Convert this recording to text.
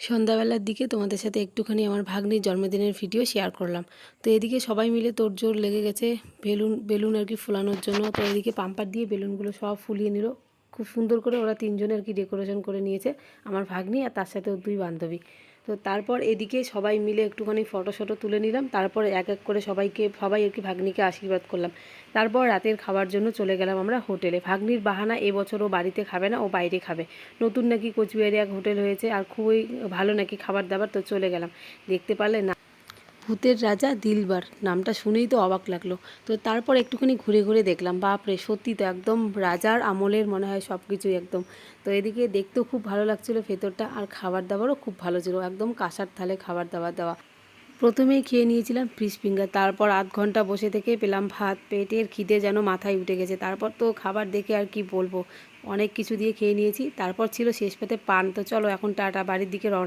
সন্ধ্যাবেলার দিকে তোমাদের সাথে একটুখানি আমার ভাগ্নির জন্মদিনের ভিডিও শেয়ার করলাম। তো এদিকে সবাই মিলে তোড়জোড় লেগে গেছে বেলুন বেলুন আর কি ফুলানোর জন্য। তো এদিকে পাম্পার দিয়ে বেলুনগুলো সব ফুলিয়ে নিল খুব সুন্দর করে। ওরা তিনজনে আর কি ডেকোরেশন করে নিয়েছে, আমার ভাগ্নি আর তার সাথে ওর দুই বান্ধবী। তো তারপর এদিকে সবাই মিলে একটুখানি ফটো তুলে নিলাম। তারপর এক এক করে সবাই আর কি ভাগ্নিকে আশীর্বাদ করলাম। তারপর রাতের খাবার জন্য চলে গেলাম আমরা হোটেলে। ভাগ্নির বাহানা এবছর ও বাড়িতে খাবে না, ও বাইরে খাবে। নতুন নাকি কোচবিহারে এক হোটেল হয়েছে আর খুবই ভালো নাকি খাবার দাবার। তো চলে গেলাম। দেখতে পারলে না, ভূতের রাজা দিলবার, নামটা শুনেই তো অবাক লাগলো। তো তারপর একটুখানি ঘুরে ঘুরে দেখলাম, বাপরে সত্যি তো একদম রাজার আমলের মনে হয় সব কিছুই একদম। তো এদিকে দেখতেও খুব ভালো লাগছিলো ভেতরটা, আর খাবার দাবারও খুব ভালো ছিল, একদম কাঁসার থালে খাবার দাবার দেওয়া। প্রথমেই খেয়ে নিয়েছিলাম ফিশ ফিঙ্গার, তারপর আধ ঘন্টা বসে থেকে পেলাম ভাত। পেটের খিদে যেন মাথায় উঠে গেছে। তারপর তো খাবার দেখে আর কি বলবো, অনেক কিছু দিয়ে খেয়ে নিয়েছি। তারপর ছিল শেষ পাতে পান। তো চলো এখন টাটা, বাড়ির দিকে রওনা।